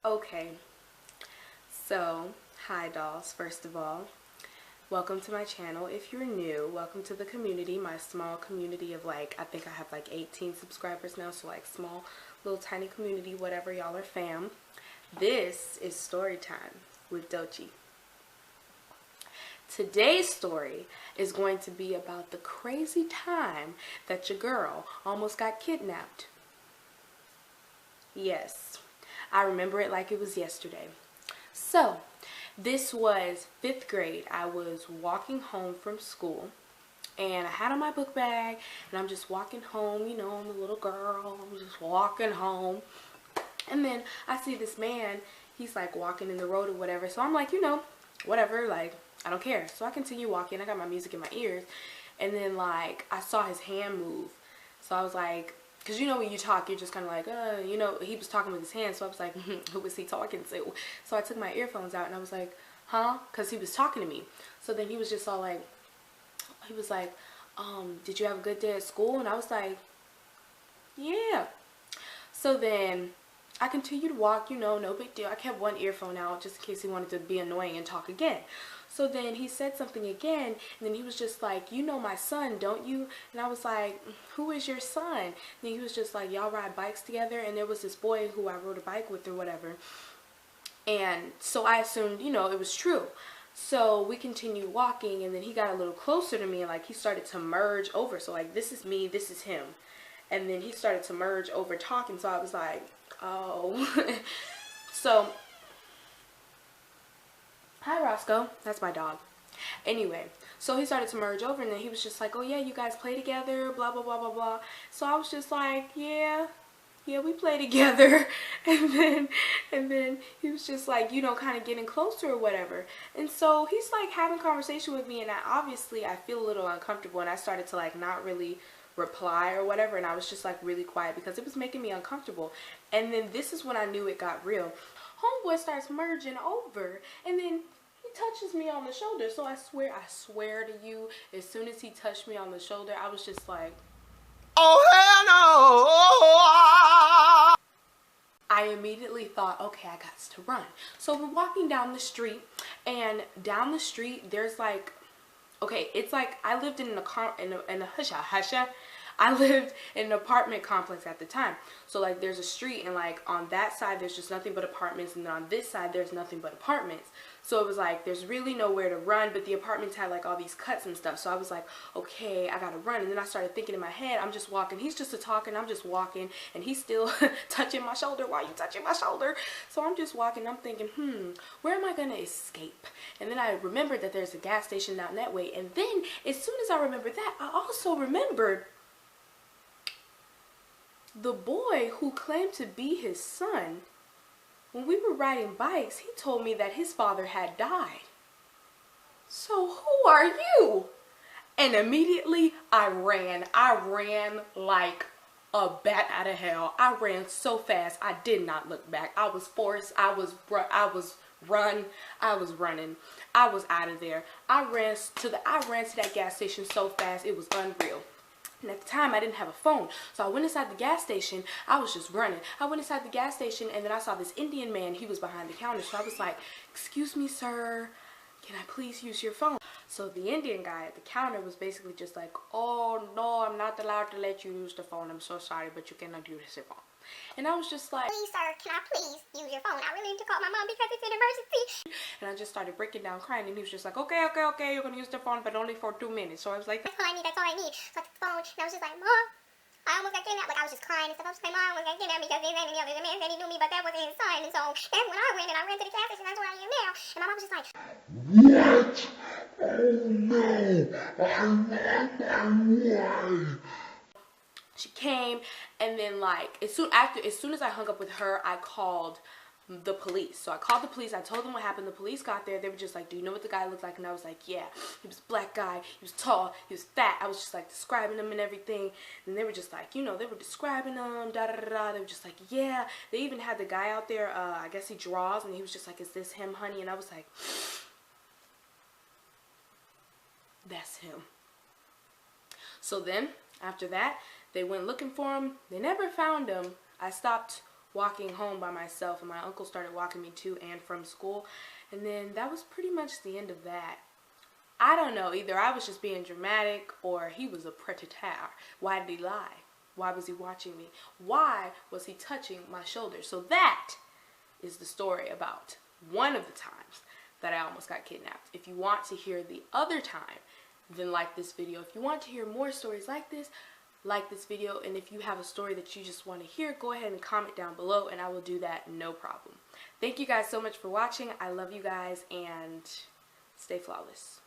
Okay, so hi dolls. First of all, welcome to my channel. If you're new, welcome to the community, my small community of I think I have like 18 subscribers now, so like small little tiny community, whatever, y'all are fam. This is story time with Dochi. Today's story is going to be about the crazy time that your girl almost got kidnapped. Yes, I remember it like it was yesterday. So, this was 5th grade. I was walking home from school and I had on my book bag and I'm just walking home, you know, I'm a little girl, I'm just walking home. And then I see this man, he's like walking in the road or whatever. So I'm like, you know, whatever, like, I don't care. So I continue walking, I got my music in my ears. And then like, I saw his hand move. So I was like, because you know when you talk, you're just kind of like, you know, he was talking with his hands. So I was like, who was he talking to? So I took my earphones out and I was like, huh? Because he was talking to me. So then he was just all like, he was like, did you have a good day at school? And I was like, yeah. So then I continued to walk, you know, no big deal. I kept one earphone out just in case he wanted to be annoying and talk again. So then he said something again, and then he was just like, you know my son, don't you? And I was like, who is your son? And then he was just like, y'all ride bikes together? And there was this boy who I rode a bike with or whatever. And so I assumed, you know, it was true. So we continued walking, and then he got a little closer to me, and like he started to merge over. So like, this is me, this is him. And then he started to merge over talking, so I was like, oh. So, hi Roscoe, that's my dog. Anyway, so he started to merge over and then he was just like, oh yeah, you guys play together, blah blah blah blah blah. So I was just like, yeah, we play together. And then he was just like, you know, kind of getting closer or whatever. And so he's like having conversation with me, and I feel a little uncomfortable, and I started to like not really reply or whatever, and I was just like really quiet because it was making me uncomfortable. And then this is when I knew it got real. Homeboy starts merging over, and then he touches me on the shoulder. So I swear to you, as soon as he touched me on the shoulder, I was just like, oh hell no. I immediately thought, okay, I got to run. So we're walking down the street, and down the street there's like, okay, it's like I lived in a husha. I lived in an apartment complex at the time. So like there's a street, and like on that side there's just nothing but apartments, and then on this side there's nothing but apartments. So it was like there's really nowhere to run, but the apartments had like all these cuts and stuff. So I was like, okay, I gotta run. And then I started thinking in my head, I'm just walking, he's just talking, I'm just walking, and he's still touching my shoulder. Why are you touching my shoulder? So I'm just walking, I'm thinking, where am I gonna escape? And then I remembered that there's a gas station down that way. And then as soon as I remembered that, I also remembered the boy who claimed to be his son. When we were riding bikes, he told me that his father had died. So who are you? And immediately I ran. I ran like a bat out of hell. I ran so fast, I did not look back. I was forced. I was running. I was out of there. I ran to that gas station so fast, it was unreal. And at the time, I didn't have a phone. So I went inside the gas station. I was just running. I went inside the gas station, and then I saw this Indian man. He was behind the counter. So I was like, excuse me, sir, can I please use your phone? So the Indian guy at the counter was basically just like, oh, no, I'm not allowed to let you use the phone. I'm so sorry, but you cannot use your phone. And I was just like, please, sir, can I please use your phone? I really need to call my mom because it's an emergency. And I just started breaking down crying, and he was just like, okay, you're going to use the phone, but only for 2 minutes. So I was like, that's all I need. So I took the phone, and I was just like, Mom, I almost got kidnapped. Like, I was just crying and stuff. I was like, Mom, I almost got kidnapped because this, that, and the other. The man said he knew me, but that wasn't his son. And so that's when I went, and I ran to the gas station. That's where I am now. And my mom was just like, what? Oh, no. I want my wife. She came, and then like as soon as I hung up with her, I called the police. So I called the police. I told them what happened. The police got there. They were just like, do you know what the guy looked like? And I was like, yeah, he was a black guy, he was tall, he was fat. I was just like describing him and everything. And they were just like, you know, they were describing him, da da da da. They were just like, yeah. They even had the guy out there, I guess he draws, and he was just like, is this him, honey? And I was like, that's him. So then after that, they went looking for him. They never found him. I stopped walking home by myself, and my uncle started walking me to and from school, and then that was pretty much the end of that. I don't know, either I was just being dramatic or he was a predator. Why did he lie? Why was he watching me? Why was he touching my shoulder? So that is the story about one of the times that I almost got kidnapped. If you want to hear the other time, then like this video. If you want to hear more stories like this video, and if you have a story that you just want to hear, go ahead and comment down below and I will do that, no problem. Thank you guys so much for watching. I love you guys, and stay flawless.